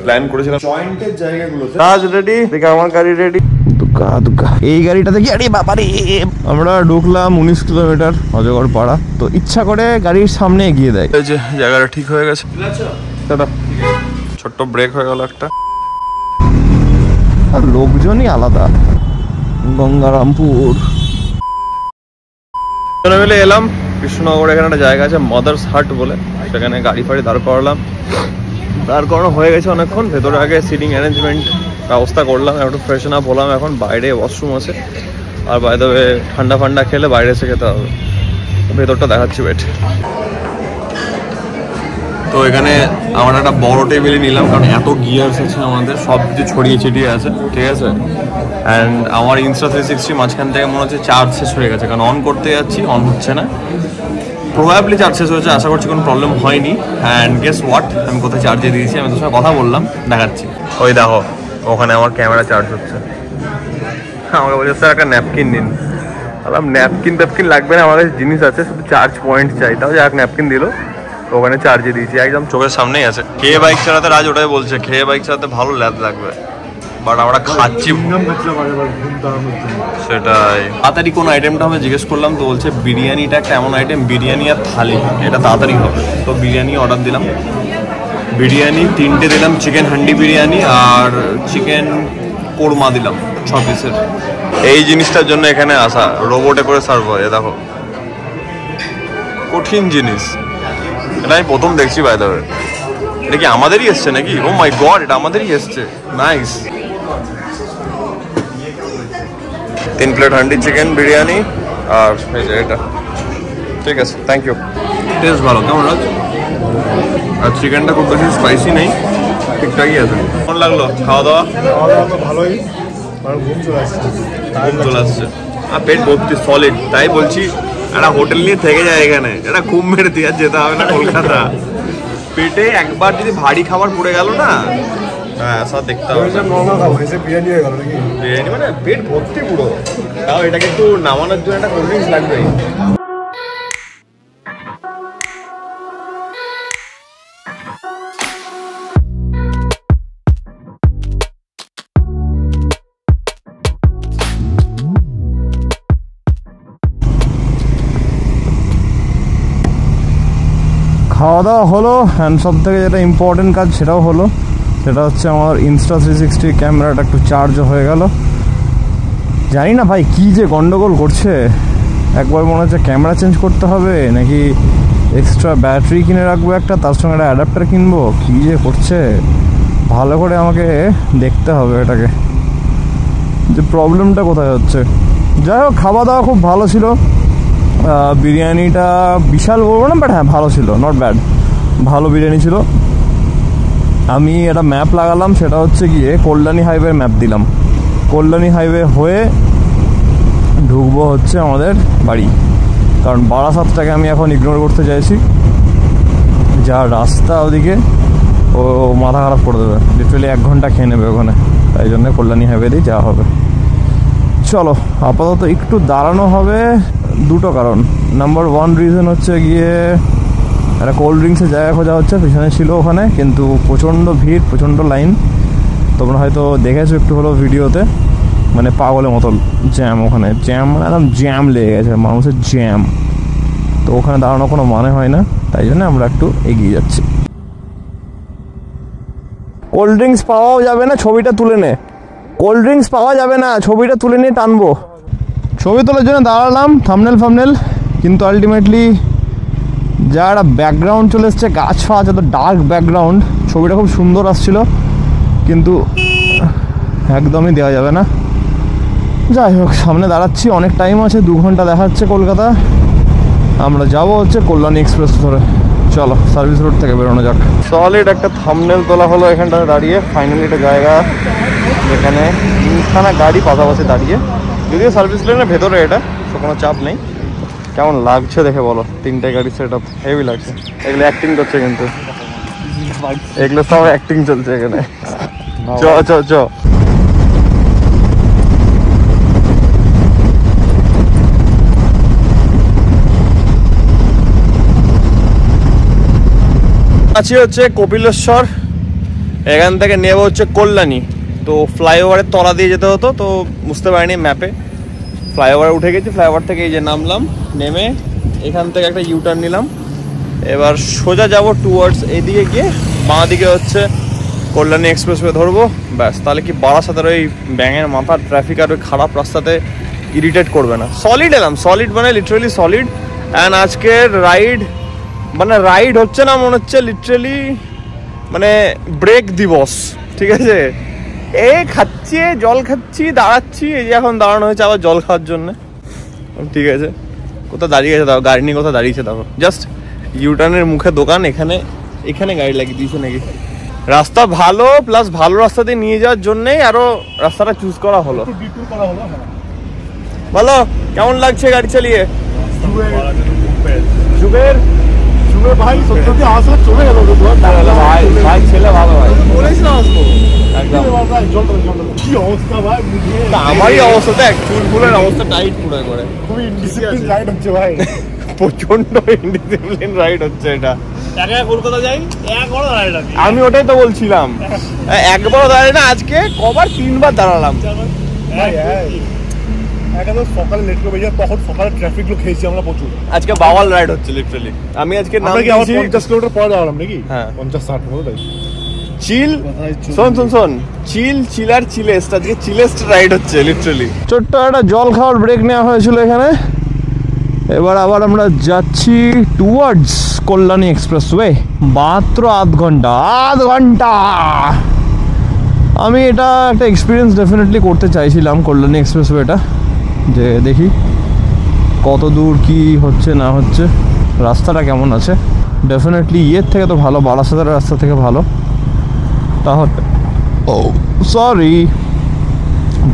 Plan করেছিলাম জয়েন্টের জায়গাগুলোতে। কাজ রেডি, দেখে আমার গাড়ি রেডি। এই গাড়িটাতে কি, আরে বাবারে, আমরা ঢুকলাম 19 কিলোমিটার অজগর পাড়া। তো ইচ্ছা করে গাড়ির সামনে এগিয়ে দেয়। এই যে জায়গাটা ঠিক হয়ে গেছে, ছোট্ট ব্রেক হয়ে গেল একটা। আর লোকজনই আলাদা। গঙ্গারামপুর মিলে এলাম কৃষ্ণনগরে। এখানে একটা জায়গা আছে মাদার্স হাট বলে, সেখানে গাড়ি ফাড়ি দাঁড় করানো হয়ে গেছে অনেকক্ষণ। ভেতরে আগে সিটিং অ্যারেঞ্জমেন্ট ব্যবস্থা করলাম, একটু ফ্রেশন আপ হলাম। এখন বাইরে ওয়াশরুম আছে, আর বাইরে ঠান্ডা ফান্ডা খেলে বাইরে এসে খেতে হবে। ভেতরটা দেখাচ্ছি ওয়েট। তো এখানে আমরা একটা বড় টেবিলই নিলাম, কারণ এত গিয়ার্স আছে আমাদের, সব কিছু ছড়িয়ে ছিটিয়ে আছে, ঠিক আছে। অ্যান্ড আমার ইনস্টা 360 মাঝখান থেকে মনে হচ্ছে চার্জ শেষ হয়ে গেছে, কারণ অন করতে যাচ্ছি, অন হচ্ছে না। প্রবাবলি চার্জ শেষ হয়েছে, আশা করছি কোনো প্রবলেম হয়নি। অ্যান্ড গেস হোয়াট, আমি কোথায় চার্জে দিয়েছি, আমি তোর সঙ্গে কথা বললাম, দেখাচ্ছি। ওই দেখো ওখানে আমার ক্যামেরা চার্জ হচ্ছে। আমাকে বলছে স্যার একটা ন্যাপকিন নিন। বললাম ন্যাপকিন ট্যাপকিন লাগবে না, আমার কাছে জিনিস আছে, শুধু চার্জ পয়েন্ট চাই। তাও যে এক ন্যাপকিন দিল, ওখানে চার্জে দিয়েছি, একদম চোখের সামনেই আছে। খেয়ে বাইক চালাতে রাজ ওটাই বলছে, খেয়ে বাইক চালাতে ভালো লাগবে, বাট আমরা খাচ্ছি সেটাই। তাড়াতাড়ি কোন আইটেমটা আমি জিজ্ঞেস করলাম, তো বলছে বিরিয়ানিটা একটা এমন আইটেম, বিরিয়ানি আর থালি, এটা তাড়াতাড়ি হবে। তো বিরিয়ানি অর্ডার দিলাম, বিরিয়ানি 3টে দিলাম, চিকেন হান্ডি বিরিয়ানি আর চিকেন কোরমা দিলাম 6 পিসের। এই জিনিসটার জন্য এখানে আসা, রোবটে করে সার্ভ হয়। দেখো কঠিন জিনিস, এটা আমি প্রথম দেখছি। বাই দ্য ওয়ে, এটা কি আমাদেরই এসছে নাকি? ও মাই গড, এটা আমাদেরই এসছে, nice. 3 plate handi chicken biryani আর এই যে এটা, ঠিক আছে, থ্যাংক ইউ। টেস্ট ভালো, কেমন রাজ? আর চিকেনটা খুব বেশি স্পাইসি নেই, ঠিকঠাকই আছে। কেমন লাগলো খাওয়া দাওয়া? ভালোই, ঘুম চলে আসছে আর পেট ভর্তি সলিড। তাই বলছি একটা হোটেল নিয়ে থেকে যায় এখানে, এটা ঘুম মেরে দিয়ে যেতে হবে না কলকাতা। পেটে একবার যদি ভারী খাবার পড়ে গেল না, হ্যাঁ স্যার দেখতে হবে। বিরিয়ানি হয়ে গেল নাকি? বিরিয়ানি মানে পেট ভর্তি পুরো। তাও এটাকে একটু নামানোর জন্য একটা কোল্ড ড্রিঙ্কস লাগবেই। খাওয়া দাওয়া হলো, অ্যান্ড সব থেকে যেটা ইম্পর্টেন্ট কাজ সেটাও হলো, সেটা হচ্ছে আমার ইনস্টা 360 ক্যামেরাটা একটু চার্জও হয়ে গেল। জানি না ভাই কী যে গন্ডগোল করছে, একবার মনে হচ্ছে ক্যামেরা চেঞ্জ করতে হবে, নাকি এক্সট্রা ব্যাটারি কিনে রাখবো একটা, তার সঙ্গে একটা অ্যাডাপ্টার কিনবো, কী যে করছে। ভালো করে আমাকে দেখতে হবে এটাকে, যে প্রবলেমটা কোথায় হচ্ছে। যাই হোক, খাওয়া দাওয়া খুব ভালো ছিল। বিরিয়ানিটা বিশাল বলবো না, বাট হ্যাঁ ভালো ছিল, নট ব্যাড, ভালো বিরিয়ানি ছিল। আমি একটা ম্যাপ লাগালাম, সেটা হচ্ছে গিয়ে কল্যাণী হাইওয়ে ম্যাপ দিলাম। কল্যাণী হাইওয়ে হয়ে ঢুকবো হচ্ছে আমাদের বাড়ি, কারণ বারাসাতটাকে আমি এখন ইগনোর করতে চাইছি। যা রাস্তা ওদিকে, ও মাথা খারাপ করে দেবে, লিটারালি 1 ঘন্টা খেয়ে নেবে ওখানে। তাই জন্য কল্যাণী হাইওয়ে দিয়ে যাওয়া হবে। চলো, আপাতত একটু দাঁড়ানো হবে, দুটো কারণ। নাম্বার 1 রিজন হচ্ছে গিয়ে একটা কোল্ড ড্রিঙ্কসের জায়গা খোঁজা হচ্ছে, পিছনে ছিল ওখানে, কিন্তু প্রচণ্ড ভিড়, প্রচণ্ড লাইন। তোমরা হয়তো দেখেছো একটু হলো ভিডিওতে, মানে পাগলের মতো জ্যাম ওখানে, জ্যাম মানে একদম জ্যাম লেগে গেছে, মানুষের জ্যাম। তো ওখানে দাঁড়ানো কোনো মানে হয় না, তাই জন্য আমরা একটু এগিয়ে যাচ্ছি। কোল্ড ড্রিঙ্কস পাওয়াও যাবে না, ছবিটা তুলে নে। কোল্ড ড্রিঙ্কস পাওয়া যাবে না, ছবিটা তুলে নিয়ে টানবো। ছবি তোলার জন্য দাঁড়ালাম, থাম্বনেল, কিন্তু আলটিমেটলি যা একটা ব্যাকগ্রাউন্ড চলে এসছে, গাছ ফাছ, এত ডার্ক ব্যাকগ্রাউন্ড, ছবিটা খুব সুন্দর আসছিল, কিন্তু একদমই দেওয়া যাবে না। যাই হোক, সামনে দাঁড়াচ্ছি, অনেক টাইম আছে, 2 ঘন্টা দেখাচ্ছে কলকাতা। আমরা যাব হচ্ছে কল্যাণী এক্সপ্রেস ধরে। চলো, সার্ভিস রোড থেকে বেরোনো যাক। সলিড একটা থাম্বনেল তোলা হলো এখানটায় দাঁড়িয়ে। ফাইনালি একটা জায়গা যেখানে 3খানা গাড়ি পাশাপাশি দাঁড়িয়ে, যদিও সার্ভিস লেনের ভেতরে এটা, তো কোনো চাপ নেই। কেমন লাগছে দেখে বলো, 3টে গাড়ি সেট আপ, হেভি লাগছে। এগুলো অ্যাক্টিং করছে, কিন্তু এগুলো সব অ্যাক্টিং চলছে এখানে। চ চ চ আছি হচ্ছে কপিলেশ্বর এখান থেকে নেবো হচ্ছে কল্যাণী। তো ফ্লাইওভারের তলা দিয়ে যেতে হতো, তো বুঝতে পারিনি ম্যাপে। ফ্লাইওভারে উঠে গেছি, ফ্লাইওভার থেকে এই যে নামলাম, নেমে এখান থেকে একটা ইউটার্ন নিলাম। এবার সোজা যাব টুয়ার্ডস এদিকে গিয়ে বাঁ দিকে হচ্ছে কল্যাণী এক্সপ্রেসওয়ে ধরবো। ব্যাস, তাহলে কি বারাসাতের ওই ব্যাঙের মাথার ট্রাফিক আর ওই খারাপ রাস্তাতে ইরিটেট করবে না। সলিড এলাম, সলিড মানে লিটারেলি সলিড। অ্যান্ড আজকের রাইড মানে রাইড হচ্ছে না, মনে হচ্ছে লিটারেলি মানে ব্রেক দিবস, ঠিক আছে। খাচ্ছি, জল খাচ্ছি, দাঁড়াচ্ছি, এই যে এখন দাঁড়ানো হয়েছে আবার জল খাওয়ার জন্যে, ঠিক আছে। কোথাও দাঁড়িয়ে গেছে দেখো, গাড়ি নিয়ে কোথাও দাঁড়িয়েছে দেখো, জাস্ট ইউটার্নের মুখে দোকান, এখানে গাড়ি লাগিয়ে দিয়েছে নাকি। রাস্তা ভালো, প্লাস ভালো রাস্তা দিয়ে নিয়ে যাওয়ার জন্যেই আরো রাস্তাটা চুজ করা হলো। বলো কেমন লাগছে গাড়ি চালিয়ে? জুবের ভাই সত্যি আসা চলে গেল ভাই, ভাই ছেলে ভালো ভাই, বলেছিলাম আসবো একদম। কি অবস্থা ভাই, আমারই অবস্থা দেখ, চুলগুলোর অবস্থা টাইট পুরো করে, খুবই ইনডিসিপ্লিন রাইড হচ্ছে ভাই। প্রচন্ড ইনডিসিপ্লিন রাইড হচ্ছে এটা। কলকাতা যাই একবারও দাঁড়াই না, আমি ওটাই তো বলছিলাম, একবারও দাঁড়াই না, আজকে কবার 3বার দাঁড়ালাম ভাই। একাদশ সকালে লেট করে বেরিয়ে, তখন সকালে ট্রাফিক গুলো খেয়েছি আমরা প্রচুর। আজকে বাওয়াল রাইড হচ্ছে লিটারালি। আমি আজকে নাম আমরা কি আবার দিয়েছি 50 কিলোমিটার পরে দাঁড়ালাম নাকি? হ্যাঁ 50-60 মতো তাই। চিল, শোন চিল আর চিলেস্ট, আজকে চিলেস্ট রাইড হচ্ছে লিটারালি। ছোট্ট একটা জল খাওয়ার ব্রেক নেওয়া হয়েছিল এখানে। এবার আবার আমরা যাচ্ছি টুয়ার্ডস কল্যাণী এক্সপ্রেসওয়ে। মাত্র আধ ঘন্টা। আমি এটা একটা এক্সপিরিয়েন্স ডেফিনেটলি করতে চাইছিলাম কল্যাণী এক্সপ্রেসওয়েটা, যে দেখি কত দূর কি হচ্ছে না হচ্ছে, রাস্তাটা কেমন আছে। ডেফিনেটলি ইয়ের থেকে তো ভালো, বারাসাতের রাস্তা থেকে ভালো। তাহলে ও সরি,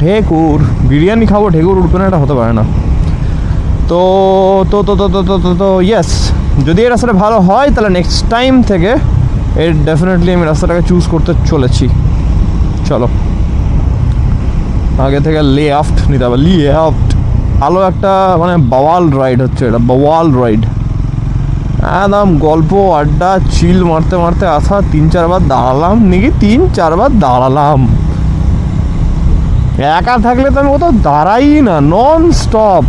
ঢেকুর বিরিয়ানি খাবো, ঢেকুর উঠবে না, এটা হতে পারে না। তো তো তো তো তো তো তো ইয়েস, যদি এই রাস্তাটা ভালো হয় তাহলে নেক্সট টাইম থেকে এর ডেফিনেটলি আমি রাস্তাটাকে চুজ করতে চলেছি। চলো আগে থেকে লেফট নিতে হবে, লেফট। আলো একটা মানে বাওয়াল রাইড হচ্ছে এটা, বাওয়াল রাইড একদম। গল্প আড্ডা চিল মারতে মারতে আসা, 3-4 বার দাঁড়ালাম নাকি, 3-4 বার দাঁড়ালাম। একা থাকলে তো আমি কোথাও দাঁড়াই না, নন স্টপ।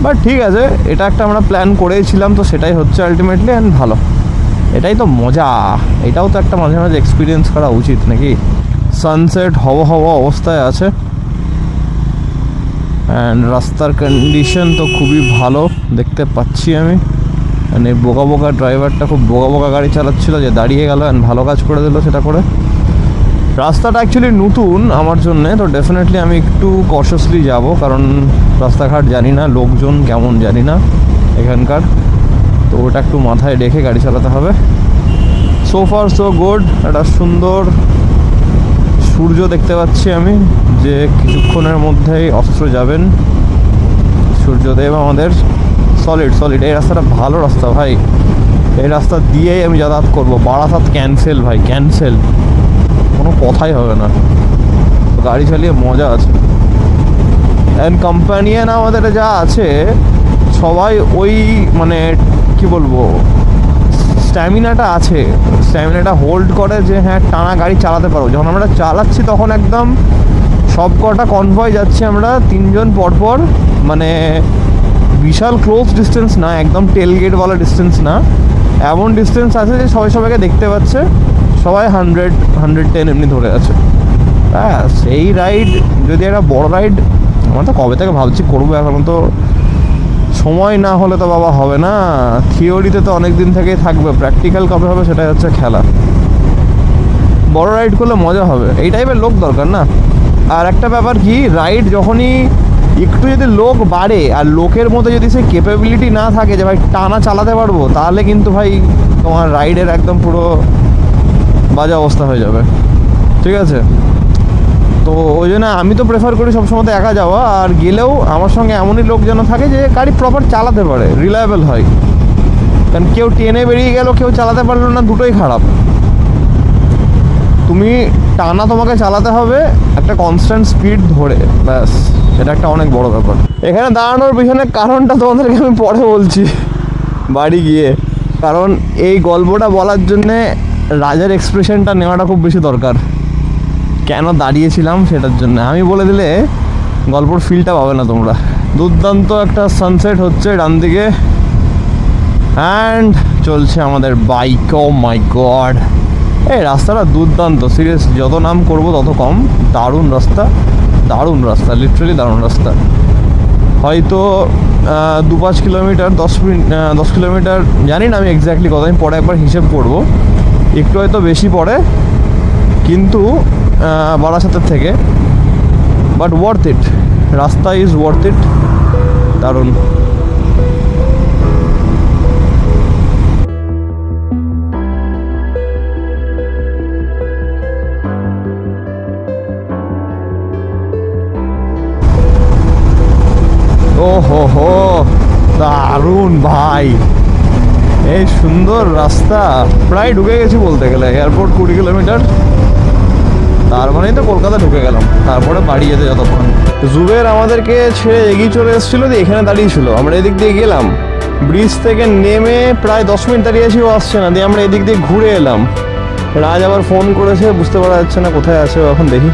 বাট ঠিক আছে, এটা একটা আমরা প্ল্যান করেছিলাম, তো সেটাই হচ্ছে আলটিমেটলি। অ্যান্ড ভালো, এটাই তো মজা, এটাও তো একটা মাঝে মাঝে এক্সপিরিয়েন্স করা উচিত নাকি। সানসেট হওয়া অবস্থায় আছে, অ্যান্ড রাস্তার কন্ডিশন তো খুবই ভালো দেখতে পাচ্ছি আমি। অ্যান্ড এই বোকা ড্রাইভারটা খুব বোকা গাড়ি চালাচ্ছিল, যে দাঁড়িয়ে গেল অ্যান্ড ভালো কাজ করে দিল সেটা করে। রাস্তাটা অ্যাকচুয়ালি নতুন আমার জন্যে, তো ডেফিনেটলি আমি একটু কশাসলি যাব, কারণ রাস্তাঘাট জানি না, লোকজন কেমন জানি না এখানকার, তো ওটা একটু মাথায় রেখে গাড়ি চালাতে হবে। সো ফার সো গুড, একটা সুন্দর সূর্য দেখতে পাচ্ছি আমি, যে কিছুক্ষণের মধ্যেই অস্ত্র যাবেন সূর্যদেব আমাদের। সলিড এই রাস্তাটা ভালো রাস্তা ভাই, এই রাস্তা দিয়েই আমি যাতায়াত করবো। বারাসাত ক্যান্সেল ভাই, ক্যান্সেল, কোনো কথাই হবে না। গাড়ি চালিয়ে মজা আছে। অ্যান্ড কম্প্যানিয়ন আমাদের যা আছে সবাই ওই মানে কি বলবো, স্ট্যামিনাটা আছে, স্ট্যামিনাটা হোল্ড করে যে হ্যাঁ টানা গাড়ি চালাতে পারবো। যখন আমরা চালাচ্ছি তখন একদম সব কটা কনভয় যাচ্ছি আমরা 3 জন পরপর, মানে বিশাল ক্লোজ ডিস্টেন্স না, একদম টেলগেটওয়ালা ডিস্টেন্স না, এমন ডিস্টেন্স আছে যে সবাইকে দেখতে পাচ্ছে, সবাই 100-110 এমনি ধরে আছে। ব্যাস, এই রাইড যদি একটা বড় রাইড, আমরা তো কবে থেকে ভাবছি করবো, এখন তো সময় না হলে তো বাবা হবে না। থিওরিতে তো অনেক দিন থেকেই থাকবে, প্র্যাকটিক্যাল কবে হবে সেটাই হচ্ছে খেলা। বড় রাইড করলে মজা হবে, এই টাইপের লোক দরকার না। আর একটা ব্যাপার কি, রাইড যখনই একটু যদি লোক বাড়ে আর লোকের মধ্যে যদি সেই ক্যাপাবিলিটি না থাকে যে ভাই টানা চালাতে পারবো, তাহলে কিন্তু ভাই তোমার রাইডের একদম পুরো বাজে অবস্থা হয়ে যাবে, ঠিক আছে। তো ওই জন্য আমি তো প্রেফার করি সবসময় একা যাওয়া, আর গেলেও আমার সঙ্গে এমনই লোক যেন থাকে যে গাড়ি প্রপার চালাতে পারে, রিলায়েবল হয়। কারণ কেউ টেনে বেরিয়ে গেল, কেউ চালাতে পারলো না, দুটোই খারাপ। তুমি টানা তোমাকে চালাতে হবে একটা কনস্ট্যান্ট স্পিড ধরে, ব্যাস, সেটা একটা অনেক বড় ব্যাপার। এখানে দাঁড়ানোর পিছনে কারণটা তোমাদেরকে আমি পরে বলছি বাড়ি গিয়ে। কারণ এই গল্পটা বলার জন্যে রাজার এক্সপ্রেশনটা নেওয়াটা খুব বেশি দরকার, কেন দাঁড়িয়েছিলাম সেটার জন্য। আমি বলে দিলে গল্পর ফিলটা পাবে না তোমরা। দুর্দান্ত একটা সানসেট হচ্ছে ডান দিকে, অ্যান্ড চলছে আমাদের বাইক। ও মাই গড, এই রাস্তাটা দুর্দান্ত, সিরিয়াস, যত নাম করবো তত কম। দারুণ রাস্তা, দারুণ রাস্তা, লিটারালি দারুণ রাস্তা। হয়তো 2-5 কিলোমিটার, 10 কিলোমিটার জানি না আমি এক্স্যাক্টলি কত, আমি পরে একবার হিসেব করবো, একটু হয়তো বেশি পড়ে কিন্তু বারাসাতের থেকে, বাট ওয়ার্থ ইট, রাস্তা ইজ ওয়ার্থ ইট, দারুণ। ও হো হো, দারুণ ভাই, এই সুন্দর রাস্তা। প্রায় ঢুকে গেছি বলতে গেলে, এয়ারপোর্ট 20 কিলোমিটার, তার মানেই তো কলকাতা ঢুকে গেলাম। তারপরে বাড়ি যেতে যতক্ষণ। জুবের আমাদেরকে ছেড়ে এগিয়ে চলে এসেছিলো, দিয়ে এখানে দাঁড়িয়েছিল, আমরা এদিক দিয়ে গেলাম, ব্রিজ থেকে নেমে প্রায় 10 মিনিট দাঁড়িয়েছি, ও আসছে না, দিয়ে আমরা এদিক দিয়ে ঘুরে এলাম। রাজ আবার ফোন করেছে, বুঝতে পারা যাচ্ছে না কোথায় আছে ও এখন, দেখি,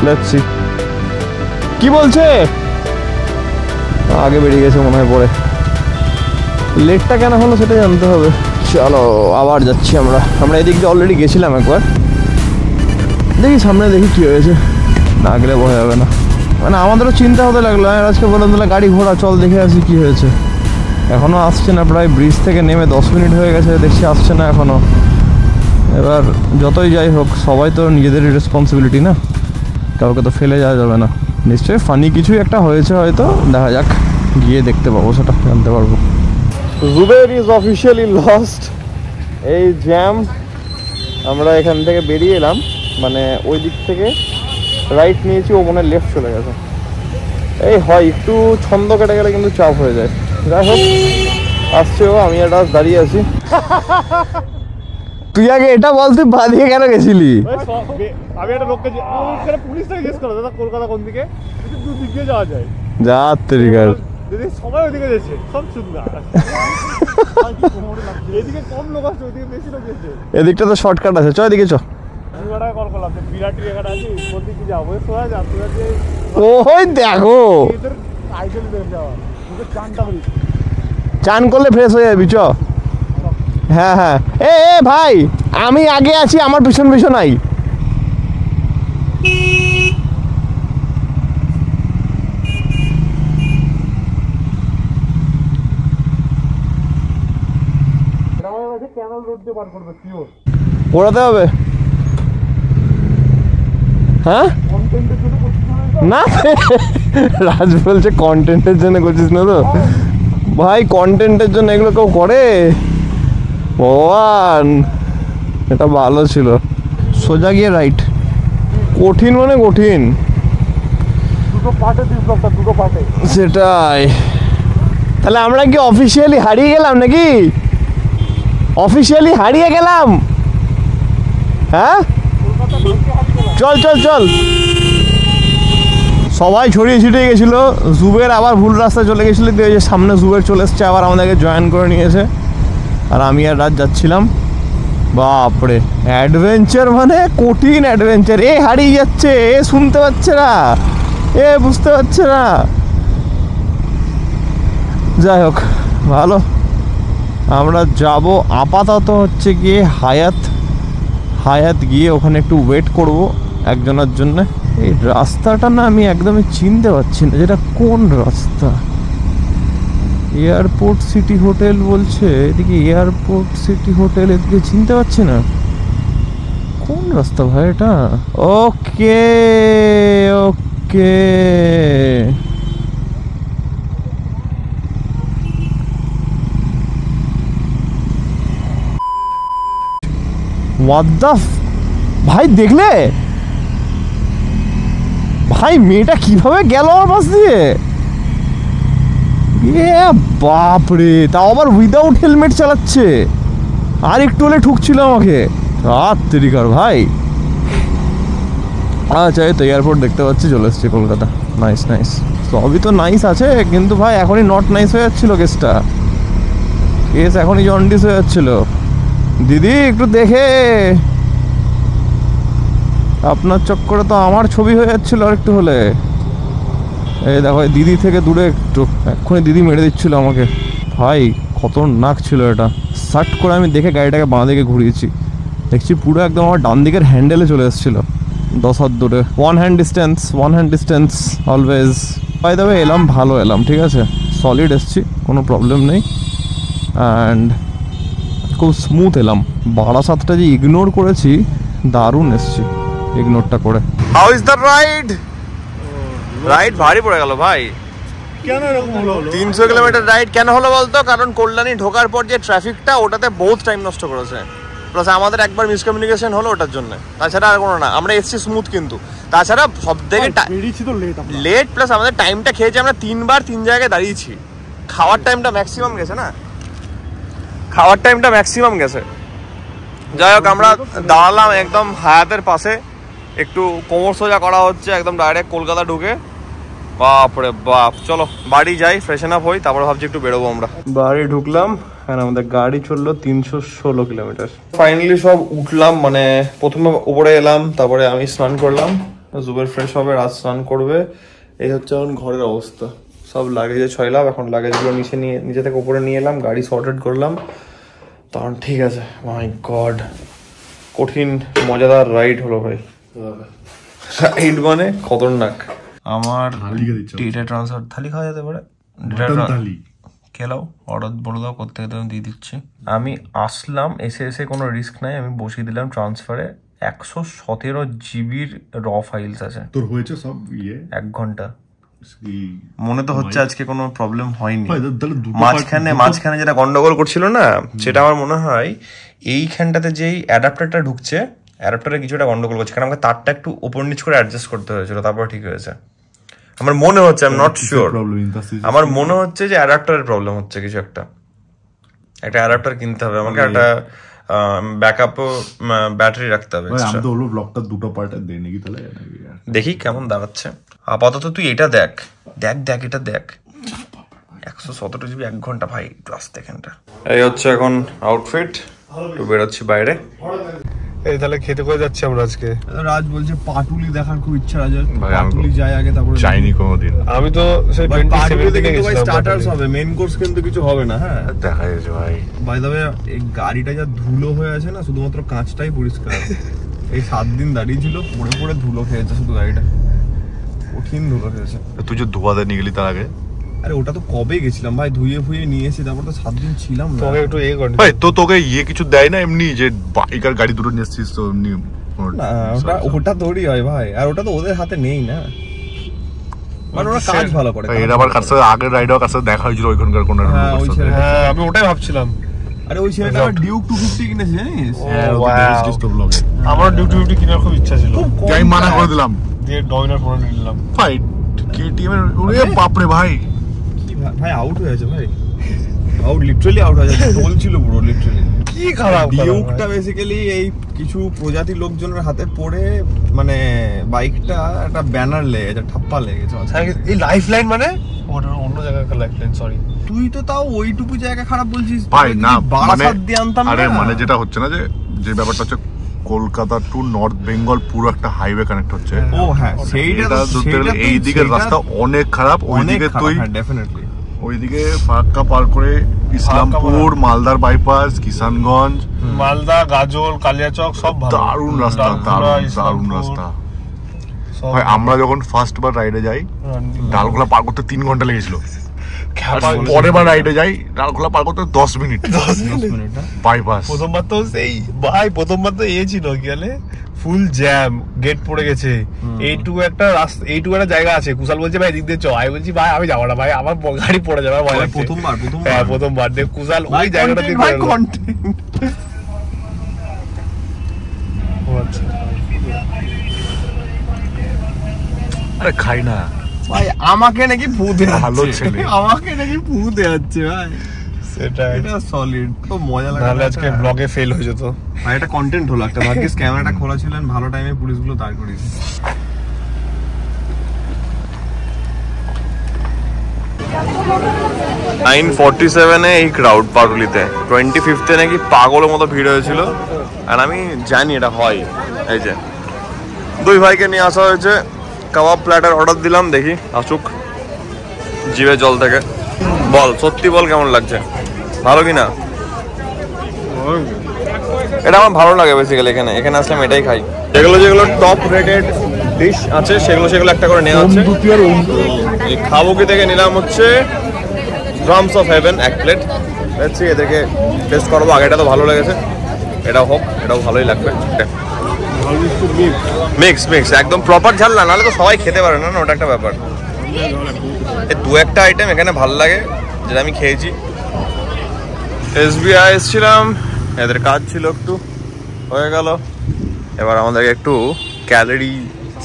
লেটস সি কি বলছে। আগে বেরিয়ে গেছে মনে হয় পরে, লেটটা কেন হলো সেটা জানতে হবে। চলো আবার যাচ্ছি আমরা এদিক দিয়ে অলরেডি গেছিলাম একবার, দেখি সামনে দেখি কী হয়েছে, না গেলে বোঝা যাবে না। মানে আমাদেরও চিন্তা হতে লাগলো, আমি আজকে বললাম তাহলে গাড়ি ঘোড়া চল দেখে আসি কী হয়েছে। এখনও আসছে না, প্রায় ব্রিজ থেকে নেমে 10 মিনিট হয়ে গেছে, দেখছি আসছে না এখনও। এবার যতই যাই হোক, সবাই তো নিজেদেরই রেসপন্সিবিলিটি না, কাউকে তো ফেলে যাওয়া যাবে না। নিশ্চয়ই ফানি কিছুই একটা হয়েছে হয়তো, দেখা যাক, গিয়ে দেখতে পাবো, সেটা জানতে পারবো। Zuber is officially lost. এই জ্যাম, আমরা এখান থেকে বেরিয়ে এলাম, মানে ওই দিক থেকে রাইট নিয়েছি, ও মনে লেফট চলে গেছে। এই হয় একটু ছন্দ কেটে গেলে কিন্তু চাপ হয়ে যায়। যাই হোক, আসছে ও, আমি একটা দাঁড়িয়ে আছি। তুই আগে এটা বল, তুই বাদিয়ে কেন গেছিলি? আমি একটা লোককে পুলিশ থেকে জিজ্ঞেস করো, দাদা কলকাতা কোন দিকে, দু দিক দিয়ে যাওয়া যায়। যা তরিকার, সবাই ওদিকে যাচ্ছে, সব সুন্দর। এদিকে কম লোক আছে, ওদিকে বেশি লোক আছে। এদিকটা তো শর্টকাট আছে, চ এদিকে চ। কল করলাম, বিরাট জায়গাটা আছে, কোন দিকে যাবো, সোজা যাচ্ছে। ওই দেখো, চান করলে ফ্রেশ হয়ে যাবি, চ। হ্যাঁ হ্যাঁ, এ ভাই, আমি আগে আছি, আমার পিছন পিছন আই। পড়াতে হবে, হ্যাঁ না, রাজ বলছে কন্টেন্টের জন্য করছিস না তো ভাই, কন্টেন্টের জন্য এগুলো কেউ করে? ভগবান, এটা ভালো ছিল। সোজা গিয়ে রাইট, কঠিন মানে কঠিন, দুটো পার্টে দুটো পার্টে। সেটাই। তাহলে আমরা কি অফিসিয়ালি হারিয়ে গেলাম নাকি? অফিসিয়ালি হারিয়ে গেলাম, হ্যাঁ? চল চল চল। সবাই ছড়িয়ে ছিটিয়ে গেছিলো, জুবের আবার ভুল রাস্তায় চলে গেছিলো, দিয়ে যে সামনে জুবের চলে এসছে, আবার আমাদেরকে জয়েন করে নিয়েছে, আর আমি আর রাত যাচ্ছিলাম। বাপরে, অ্যাডভেঞ্চার মানে কঠিন অ্যাডভেঞ্চার। এ হারিয়ে যাচ্ছে, এ শুনতে পাচ্ছে না, এ বুঝতে পারছে না। যাই হোক, ভালো। আমরা যাব আপাতত হচ্ছে গিয়ে হায়াত গিয়ে ওখানে একটু ওয়েট করব একজনের জন্য। এই রাস্তাটা না আমি একদমই চিনতে পারছি না, যেটা কোন রাস্তা। এয়ারপোর্ট সিটি হোটেল বলছে, এদিকে এয়ারপোর্ট সিটি হোটেল, এদিকে চিনতে পারছি না কোন রাস্তা ভাই এটা। ওকে ওকে, ভাই দেখলে ভাই, মেয়েটা কিভাবে গেল আমার পাশ দিয়ে, বাপরে, তাও আবার উইদাউট হেলমেট চালাচ্ছে, আর একটু হলে ঠুকছিল আমাকে। রাত্রিকার ভাই। আচ্ছা, এই তো এয়ারপোর্ট দেখতে পাচ্ছি, চলে এসছি কলকাতা। নাইস নাইস, সবই তো নাইস আছে, কিন্তু ভাই এখনই নট নাইস হয়ে যাচ্ছিল কেসটা। কেস এখনই জন্ডিস হয়ে যাচ্ছিল। দিদি একটু দেখে, আপনার চক্করে তো আমার ছবি হয়ে যাচ্ছিল আর একটু হলে। এই দেখো দিদি থেকে দূরে একটু, এক্ষুনি দিদি মেরে দিচ্ছিল আমাকে। ভাই খতরনাক ছিল এটা। সাট করে আমি দেখে গাড়িটাকে বাঁ দিকে ঘুরিয়েছি, দেখছি পুরো একদম আমার ডান দিকের হ্যান্ডেলে চলে এসেছিলো 10 হাত দূরে। One hand distance always. By the way এলাম, ভালো এলাম, ঠিক আছে, সলিড এসছি, কোনো প্রবলেম নেই। অ্যান্ড খুব স্মুথ এলাম। 12-7টা যে ইগনোর করেছি, দারুণ এসছি ইগনোরটা করে। How is the ride? Ride ভারী পড়ে গেল ভাই। কেন এরকম হলো? 300 কিলোমিটার রাইড কেন হলো বলতো? কারণ কল্যাণী ঢোকার পর যে ট্রাফিকটা, ওটাতে বহুত টাইম নষ্ট করেছে। প্লাস আমাদের একবার মিসকমিউনিকেশন হলো ওটার জন্য, তাছাড়া আর কোনো না। আমরা এসছি স্মুথ, কিন্তু তাছাড়া সব থেকে লেট, প্লাস আমাদের টাইমটা খেয়েছি। আমরা 3 বার 3 জায়গায় দাঁড়িয়েছি। খাওয়ার টাইমটা ম্যাক্সিমাম গেছে না, খাওয়ার টাইমটা ম্যাক্সিমাম গেছে। যাই হোক, আমরা দাঁড়ালাম একদম হায়াতের পাশে, একটু কোমর সোজা করা হচ্ছে, একদম ডাইরেক্ট কলকাতা ঢুকে। বাপরে বাপ, চলো বাড়ি যাই, ফ্রেশন আপ হই, তারপরে ভাবছি একটু বেরোবো আমরা। বাড়ি ঢুকলাম, হ্যাঁ আমাদের গাড়ি চললো 316 কিলোমিটার। ফাইনালি সব উঠলাম, মানে প্রথমে উপরে এলাম, তারপরে আমি স্নান করলাম, জুবের ফ্রেশ হবে, রাত স্নান করবে। এই হচ্ছে এখন ঘরের অবস্থা। সব লাগেজে ছয়লাম, এখন লাগেজগুলো নিচে থেকে উপরে নিয়ে এলাম, গাড়ি সর্টেড করলাম। তখন ঠিক আছে। মাই গড, কঠিন মজাদার রাইড হলো ভাই। রাইড মানে খতরনাক। আমার ডেটা ট্রান্সফার থালি খাওয়া যেতে পারে, খেলাও অর্ডার বলে দাও, করতে আমি দিয়ে দিচ্ছি। আমি আসলাম, এসে কোনো রিস্ক নাই, আমি বসিয়ে দিলাম ট্রান্সফারে। 117 জিবির র ফাইলস আছে। তোর হয়েছে সব 1 ঘন্টা মনে তো হচ্ছে। আজকে কোনো প্রবলেম হয়নি। মাঝখানে যেটা গন্ডগোল করছিল না, সেটা আমার মনে হয় এইখানটাতে যেই অ্যাডাপ্টারটা ঢুকছে, অ্যাডাপ্টারে কিছুটা গন্ডগোল করছে, কারণ আমাকে তারটা একটু উপর নিচ করে অ্যাডজাস্ট করতে হয়েছিল, তারপর ঠিক হয়েছে আমার মনে হচ্ছে। আই এম নট শিওর, আমার মনে হচ্ছে যে অ্যাডাপ্টারের প্রবলেম হচ্ছে কিছু একটা অ্যাডাপ্টার কিনতে হবে আমাকে, একটা ব্যাকআপ ব্যাটারি রাখতে হবে। আমি তো হলো ব্লগটা দুটো পার্টে দেই নাকি, তাহলে দেখি কেমন দাঁড়াচ্ছে। আপাতত তুই এটা দেখ, এটা দেখ। 117 জিবি 1 ঘন্টা ভাই, একটু আসতে এখানটা। এই হচ্ছে এখন আউটফিট, একটু বেরোচ্ছি বাইরে। এই তাহলে খেতে করে যাচ্ছি আমরা আজকে। রাজ বলছে পাটুলি দেখার খুব ইচ্ছা আছে, পাটুলি যাই আগে, তারপরে যাইনি কোনোদিন। আমি তো সেই 27 থেকে গেছিলাম। স্টার্টারস হবে, মেইন কোর্স কিন্তু কিছু হবে না। হ্যাঁ দেখা যাচ্ছে ভাই। বাই দ্য ওয়ে এই গাড়িটা যা ধুলো হয়ে আছে না, শুধুমাত্র কাঁচটাই পরিষ্কার। এই 7 দিন দাঁড়িয়ে ছিল, পড়ে ধুলো খেয়েছে শুধু গাড়িটা, কঠিন ধুলো খেয়েছে। তুই যে ধোয়াতে নিয়ে গেলি তার আগে? আরে ওটা তো কবে গেছিলাম ভাই, ধুয়ে ফুয়ে নিয়ে এসে, তারপর তো 7 দিন ছিলাম না। তোকে একটু ভাই তো তোকে কিছু দেয় না এমনি, যে বাইক আর গাড়ি দুটো নিয়ে এসছিস তো এমনি? না ওটা তোরই হয় ভাই, আর ওটা তো ওদের হাতে নেই না, মানে ওরা কাজ ভালো করে। এর আবার কার সাথে আগের রাইডার কার সাথে দেখা হয়েছিল ওইখানকার কোন? হ্যাঁ আমি ওটাই ভাবছিলাম। আরে ওই ছেলেটা ডিউক 250 কিনেছে জানিস? হ্যাঁ ওটা দেখিস তো ব্লগে। আমার ডিউক 250 কেনার খুব ইচ্ছা ছিল, আমি মানা করে দিলাম, দিয়ে ডমিনার ফোন নিলাম। ভাই কেটিএম এর ওরে বাপ রে ভাই, কি ভাই আউট হয়ে গেছে ভাই, আউট লিটারালি আউট হয়ে গেছে, টোল ছিল পুরো লিটারালি। কি খারাপ ডিউকটা বেসিক্যালি এই কিছু প্রজাতির লোকজনের হাতে পড়ে, মানে বাইকটা একটা ব্যানার লেগে গেছে, ঠাপ্পা লেগে গেছে। এই লাইফ লাইন মানে ওটা অন্য জায়গায় লাইফ লাইন, সরি। তুই তো তাও ওইটুকু জায়গা খারাপ বলছিস ভাই। না মানে দিয়ে আনতাম না। আরে মানে যেটা হচ্ছে না, যে ব্যাপারটা হচ্ছে কলকাতা টু নর্থ বেঙ্গল পুরো একটা হাইওয়ে কানেক্ট হচ্ছে। ও হ্যাঁ, সেইটা এই দিকের রাস্তা অনেক খারাপ, ওইদিকে তুই ডেফিনেটলি ওইদিকে ফারাক্কা পার করে ইসলামপুর, মালদার বাইপাস, কিষানগঞ্জ, মালদা, গাজল, কালিয়াচক সব ভালো, দারুণ রাস্তা, দারুণ রাস্তা ভাই। আমরা যখন ফার্স্ট বার রাইডে যাই, ডালখোলা পার করতে 3 ঘন্টা লেগেছিল। পরের বার রাইডে যাই, ডালখোলা পার করতে 10 মিনিট বাইপাস। প্রথমবার তো সেই ভাই, প্রথমবার তো ছিল কি বলে ফুল জ্যাম, গেট পড়ে গেছে। এইটুকু একটা রাস্তা, এইটুকু একটা জায়গা আছে। কুশাল বলছে ভাই দিক দিয়ে চ, আমি বলছি ভাই আমি যাবো না ভাই, আমার গাড়ি পড়ে যাবে। প্রথমবার দেখ কুশাল ওই জায়গাটা দিয়ে আরে খাই না ভাই, আমাকে নাকি ভূত ভালো ছেলে, আমাকে নাকি ভূত যাচ্ছে ভাই। সেটা এটা সলিড, তো মজা লাগে। তাহলে আজকে ব্লগে ফেল হয়ে যেত ভাই, এটা কন্টেন্ট হলো একটা। ভাগ্যিস ক্যামেরাটা খোলা ছিলেন, ভালো টাইমে পুলিশগুলো দাঁড় করিয়েছে। 9:47 এই ক্রাউড পাটুলিতে, 25th নাকি পাগলের মতো ভিড় হয়েছিল। আর আমি জানি এটা হয়। এই যে দুই ভাইকে নিয়ে আসা হয়েছে, কাবাব প্ল্যাটার অর্ডার দিলাম, দেখি আসুক জিভে জল থেকে। বল, সত্যি বল, কেমন লাগছে? ভালো কিনা? এটা আমার ভালো লাগে বেসিক্যালি। এখানে আসলে আমি এটাই খাই। যেগুলো টপ রেটেড ডিশ আছে সেগুলো একটা করে নেওয়া আছে। এই খাবো কি থেকে নিলাম হচ্ছে ড্রামস অফ হেভেন 1 প্লেট। দেখছি এদেরকে টেস্ট করবো। আগেটা তো ভালো লেগেছে, এটাও হোক, এটাও ভালোই লাগবে। মিক্স একদম প্রপার ঝাল না, নাহলে তো সবাই খেতে পারে না, ওটা একটা ব্যাপার। এই দু একটা আইটেম এখানে ভালো লাগে যেটা আমি খেয়েছি। SBI এসেছিলাম, এদের কাজ ছিল একটু, হয়ে গেল। এবার আমাদেরকে একটু ক্যালোরি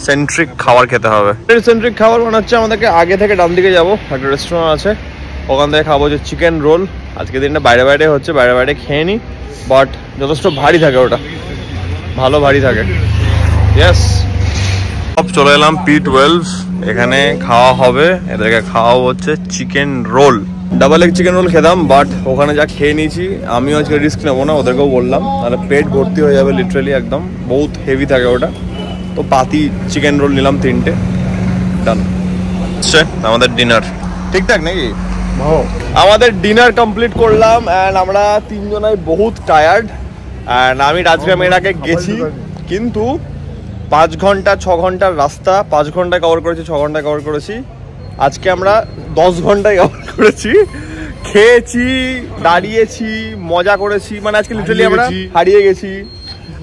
সেন্ট্রিক খাবার খেতে হবে। সেন্ট্রিক খাবার মানে হচ্ছে আমাদেরকে আগে থেকে ডান দিকে যাবো, একটা রেস্টুরেন্ট আছে, ওখান থেকে খাবো যে চিকেন রোল। আজকে দিনটা বাইরে হচ্ছে, বাইরে খেয়ে নিই, বাট যথেষ্ট ভারী থাকে, ওটা ভালো ভারী থাকে। ইয়েস, সব চলে এলাম P12, এখানে খাওয়া হবে। এদেরকে খাওয়া হচ্ছে chicken roll, double egg chicken roll খেতাম, বাট ওখানে যা খেয়ে নিয়েছি আমিও আজকে রিস্ক নেবো না, ওদেরকেও বললাম, তাহলে পেট ভর্তি হয়ে যাবে লিটারালি, একদম বহুত হেভি থাকে ওটা। তো পাতি চিকেন রোল নিলাম 3টে, ডান। আমাদের ডিনার ঠিকঠাক নাকি? আমাদের ডিনার কমপ্লিট করলাম অ্যান্ড আমরা তিনজনাই বহুত টায়ার্ড। অ্যান্ড আমি রাজগ্রাম এর আগে গেছি, কিন্তু 5 ঘন্টা 6 ঘন্টার রাস্তা 5 ঘন্টায় কভার করেছি, 6 ঘন্টায় কভার করেছি। আজকে আমরা 10 ঘন্টায় কভার করেছি, খেয়েছি, দাঁড়িয়েছি, মজা করেছি, মানে আজকে লিটারালি আমরা হারিয়ে গেছি।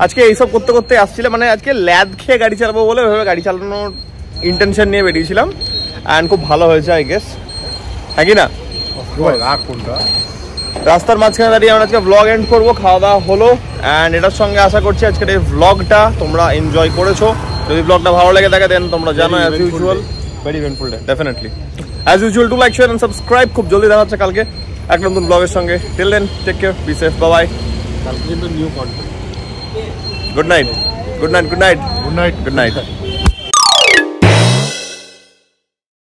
আজকে এইসব করতে করতে আসছিলাম, মানে আজকে ল্যাদ খেয়ে গাড়ি চালাবো বলে ওইভাবে গাড়ি চালানোর ইন্টেনশন নিয়ে বেরিয়েছিলাম। অ্যান্ড খুব ভালো হয়েছে আই গেস, হ্যাঁ কি না? রাস্তার মাঝখানে দাঁড়িয়ে আমরা আজকে ব্লগ এন্ড করবো। খাওয়া দাওয়া হলো অ্যান্ড এটার সঙ্গে আশা করছি আজকের এই ব্লগটা তোমরা এনজয় করেছো। যদি ব্লগটা ভালো লেগে থাকে দেন তোমরা জানো as usual, very eventful day definitely, as usual to like, share and subscribe. খুব জলদি দেখা হচ্ছে কালকে এক নতুন ব্লগের সঙ্গে। Till then take care, be safe, bye bye. Good night.